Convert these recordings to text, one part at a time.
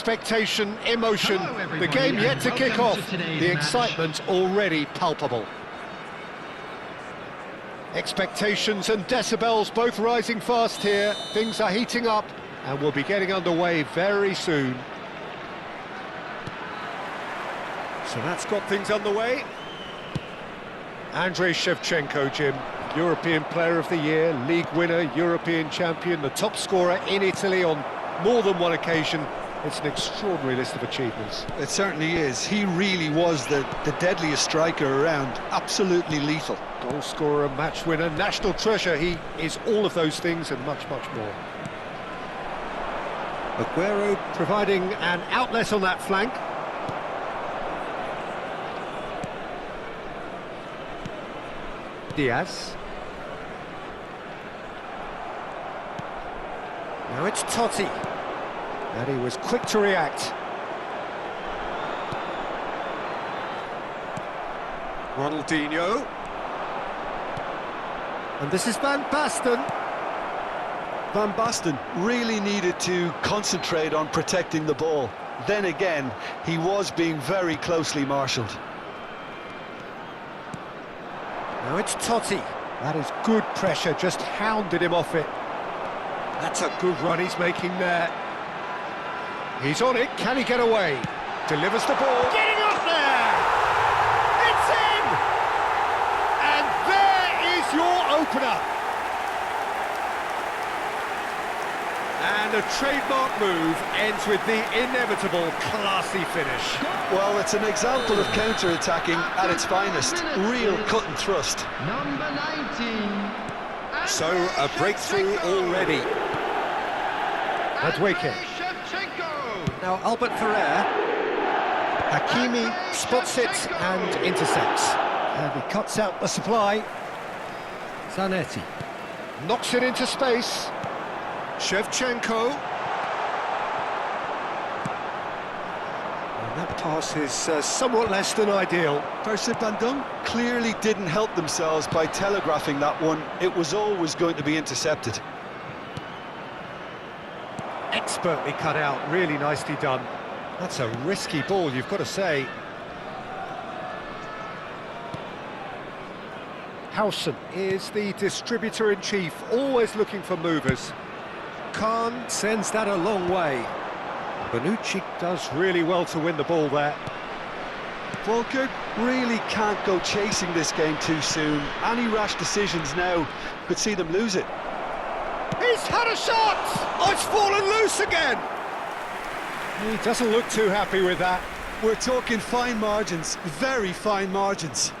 Expectation, emotion, the game yet to kick off, the excitement already palpable. Expectations and decibels both rising fast here, things are heating up and we'll be getting underway very soon. So that's got things underway. Andrei Shevchenko, Jim, European Player of the Year, League winner, European champion, the top scorer in Italy on more than one occasion. It's an extraordinary list of achievements. It certainly is. He really was the deadliest striker around. Absolutely lethal. Goal scorer, match winner, national treasure. He is all of those things and much, much more. Aguero providing an outlet on that flank. Diaz. Now it's Totti. And he was quick to react. Ronaldinho. And this is Van Basten. Van Basten really needed to concentrate on protecting the ball. Then again, he was being very closely marshalled. Now it's Totti. That is good pressure, just hounded him off it. That's a good run he's making there. He's on it, can he get away? Delivers the ball. Getting up there! It's in! And there is your opener. And a trademark move ends with the inevitable classy finish. Well, it's an example of counter-attacking at its finest. Real cut and thrust. Number 19. So, a breakthrough already. Madueke. Now, Albert Ferrer. Hakimi spots it and intercepts. And he cuts out the supply. Zanetti. Knocks it into space. Shevchenko. And that pass is somewhat less than ideal. Bandung clearly didn't help themselves by telegraphing that one. It was always going to be intercepted. Expertly cut out, really nicely done. That's a risky ball, you've got to say. Howson is the distributor-in-chief, always looking for movers. Khan sends that a long way. Bonucci does really well to win the ball there. Volker really can't go chasing this game too soon. Any rash decisions now could see them lose it. He's had a shot! Oh, it's fallen loose again! He doesn't look too happy with that. We're talking fine margins, very fine margins.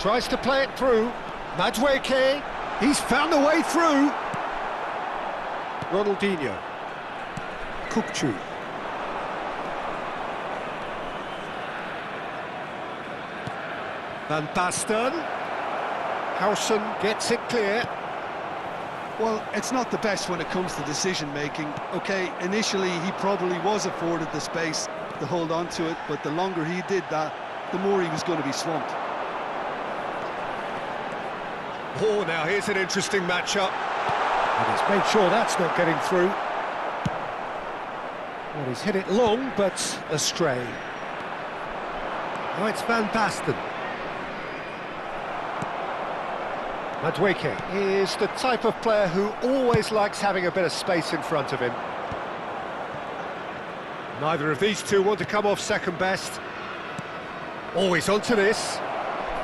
Tries to play it through. Madueke, he's found a way through. Ronaldinho. Kukçu. Van Basten. Howson gets it clear. Well, it's not the best when it comes to decision-making. OK, initially he probably was afforded the space to hold on to it, but the longer he did that, the more he was going to be swamped. Oh, now here's an interesting matchup. And he's made sure that's not getting through. Well, he's hit it long, but astray. Now it's Van Basten. Madueke is the type of player who always likes having a bit of space in front of him. Neither of these two want to come off second best. Always onto this.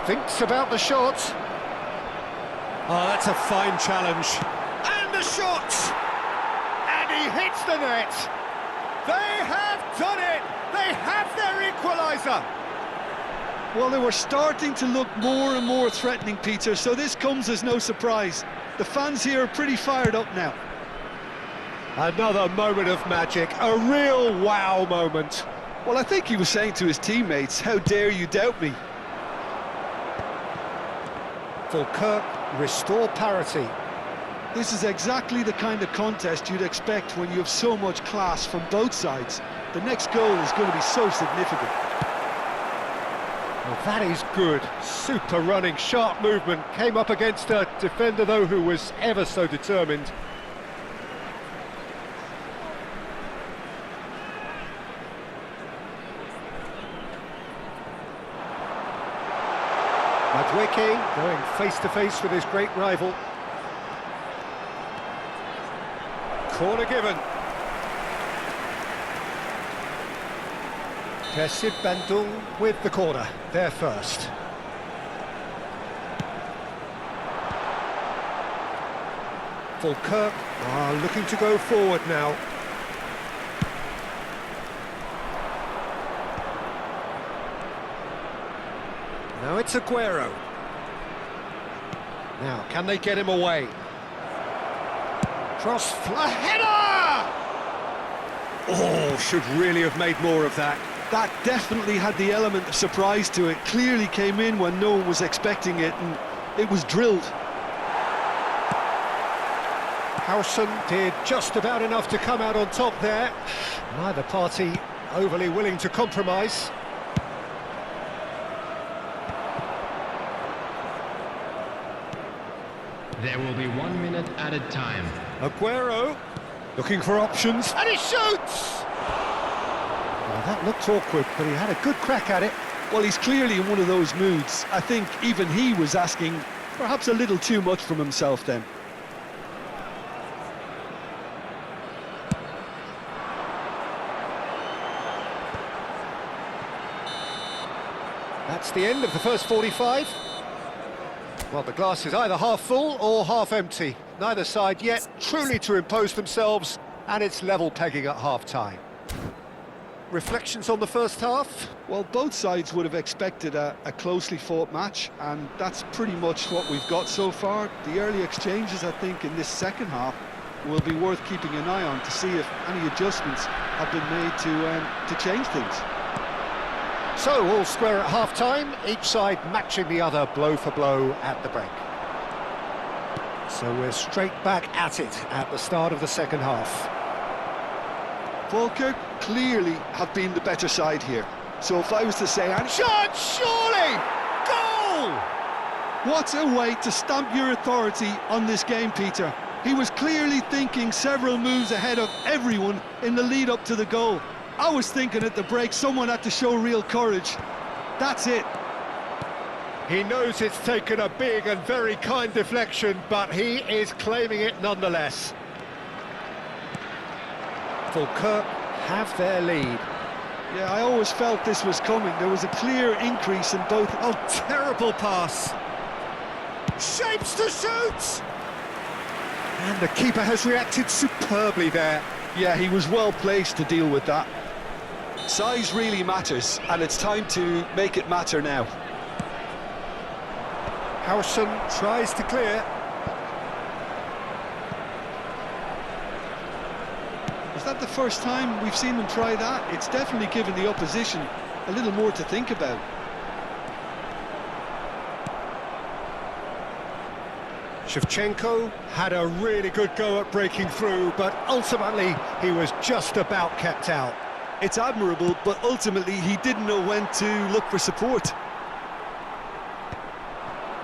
Thinks about the shot. Oh, that's a fine challenge. And the shot! And he hits the net! They have done it! They have their equaliser! Well, they were starting to look more and more threatening, Peter, so this comes as no surprise. The fans here are pretty fired up now. Another moment of magic, a real wow moment. Well, I think he was saying to his teammates, how dare you doubt me? Volker, restore parity. This is exactly the kind of contest you'd expect when you have so much class from both sides. The next goal is going to be so significant. Well, That is good. Super running, sharp movement. Came up against a defender, though, who was ever so determined. Madueke going face-to-face with his great rival. Corner given. Persib Bandung with the corner, there first. Falkirk are looking to go forward now. Now it's Aguero. Now, can they get him away? Cross, header! Oh, should really have made more of that. That definitely had the element of surprise to it. Clearly came in when no one was expecting it, and it was drilled. Howson did just about enough to come out on top there. Neither party overly willing to compromise. There will be 1 minute added time. Aguero looking for options, and he shoots! Well, that looked awkward, but he had a good crack at it. Well, he's clearly in one of those moods. I think even he was asking perhaps a little too much from himself then. That's the end of the first 45. Well, the glass is either half full or half empty. Neither side yet truly to impose themselves, and it's level pegging at half-time. Reflections on the first half? Well, both sides would have expected a closely fought match, and that's pretty much what we've got so far. The early exchanges, I think, in this second half will be worth keeping an eye on to see if any adjustments have been made to change things. So, all square at half-time, each side matching the other blow for blow at the break. So we're straight back at it at the start of the second half. Falkirk clearly have been the better side here. So if I was to say... Shot, surely! Goal! What a way to stamp your authority on this game, Peter. He was clearly thinking several moves ahead of everyone in the lead-up to the goal. I was thinking at the break someone had to show real courage. That's it. He knows it's taken a big and very kind deflection, but he is claiming it nonetheless. Falkirk have their lead. Yeah, I always felt this was coming. There was a clear increase in both... Oh, terrible pass. Shapes to shoot! And the keeper has reacted superbly there. Yeah, he was well placed to deal with that. Size really matters, and it's time to make it matter now. Howson tries to clear. Is that the first time we've seen them try that? It's definitely given the opposition a little more to think about. Shevchenko had a really good go at breaking through, but ultimately he was just about kept out. It's admirable, but ultimately he didn't know when to look for support.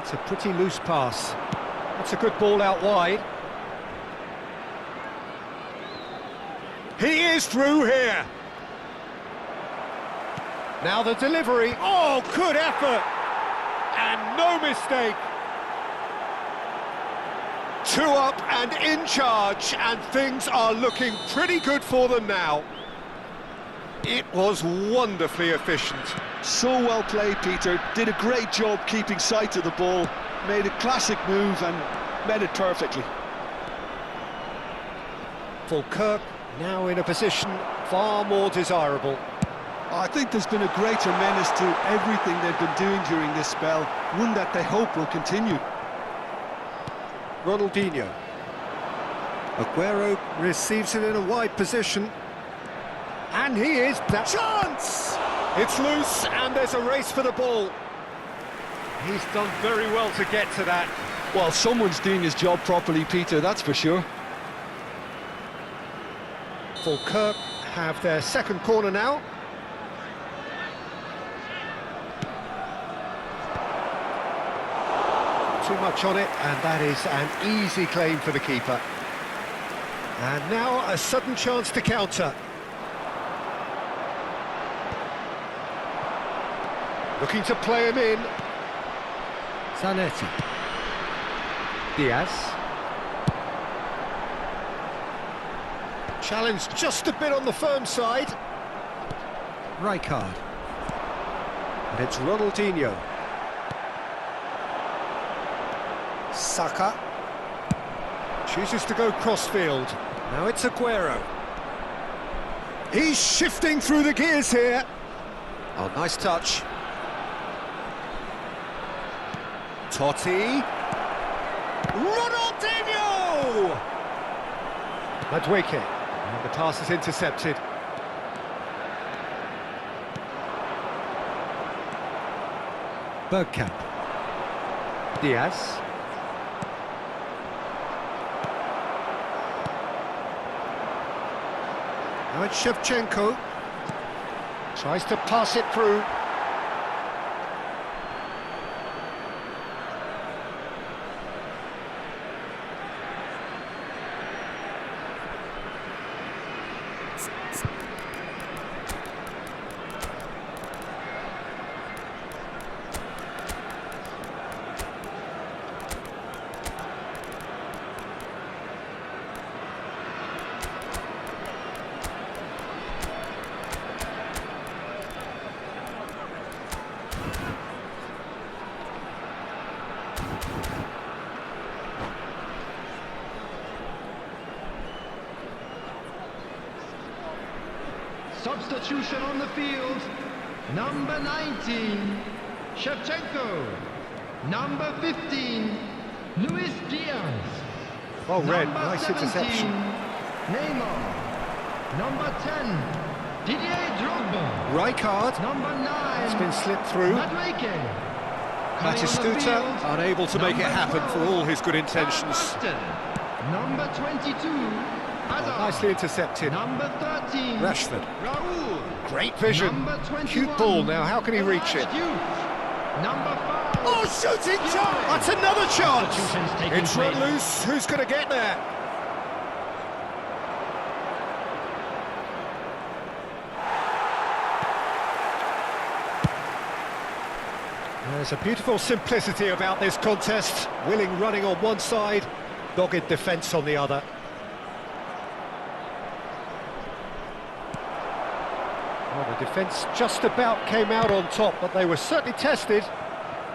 It's a pretty loose pass. That's a good ball out wide. He is through here. Now the delivery. Oh, good effort. And no mistake. 2 up and in charge, and things are looking pretty good for them now. It was wonderfully efficient. So well played, Peter. Did a great job keeping sight of the ball. Made a classic move and met it perfectly. Falkirk now in a position far more desirable. I think there's been a greater menace to everything they've been doing during this spell, one that they hope will continue. Ronaldinho. Aguero receives it in a wide position. And he is... that chance! It's loose, and there's a race for the ball. He's done very well to get to that. Well, someone's doing his job properly, Peter, that's for sure. Falkirk have their second corner now. too much on it, and that is an easy claim for the keeper. And now a sudden chance to counter. Looking to play him in. Zanetti. Diaz. Challenge just a bit on the firm side. Rijkaard. And it's Ronaldinho. Saka. Chooses to go crossfield. Now it's Aguero. He's shifting through the gears here. Oh, nice touch. Totti. Ronaldinho! Madueke. And the pass is intercepted. Bergkamp. Diaz. Now it's Shevchenko. Tries to pass it through. Substitution on the field. Number 19, Shevchenko. Number 15, Luis Diaz. Well read, Number nice 17, interception. Neymar. Number 10, Didier Drogba. Rijkaard. Number 9, It's been slipped through. Madueke. Batistuta unable to make it happen for all his good intentions. Number 22, Hazard. Nicely intercepted. Number 13, Rashford. Raul. Great vision. Number 21, Cute ball now, how can he reach it? Number 5. Oh, shooting chance! That's another chance! Substitutions taking It's run place. loose, who's going to get there? There's a beautiful simplicity about this contest. Willing running on one side, dogged defence on the other. Well, the defence just about came out on top, but they were certainly tested.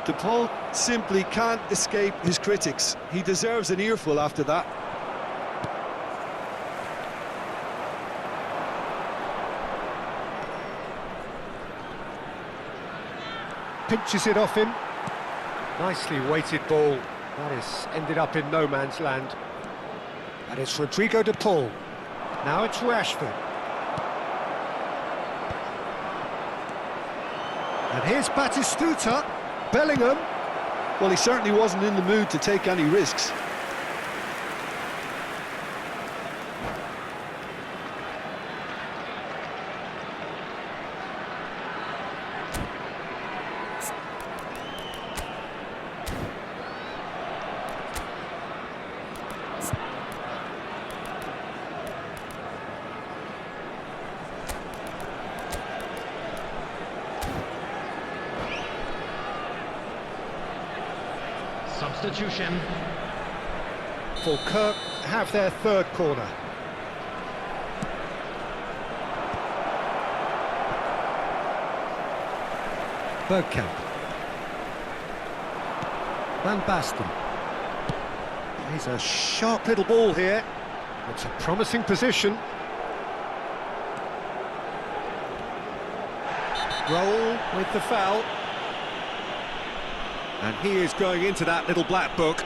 DePaul simply can't escape his critics. He deserves an earful after that. Pinches it off him. Nicely weighted ball. That is ended up in no man's land. And it's Rodrigo de Paul. Now it's Rashford. And here's Batistuta. Bellingham. Well, he certainly wasn't in the mood to take any risks. Substitution. Falkirk have their third corner. Bergkamp. Van Basten. He's a sharp little ball here. It's a promising position. Raul with the foul. And he is going into that little black book.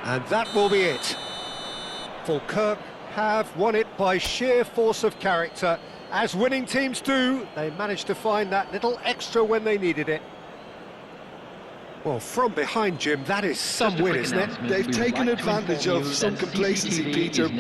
And that will be it. Falkirk have won it by sheer force of character. As winning teams do, they managed to find that little extra when they needed it. Well, from behind, Jim, that is some win, isn't it? They've taken advantage of some complacency, Peter, but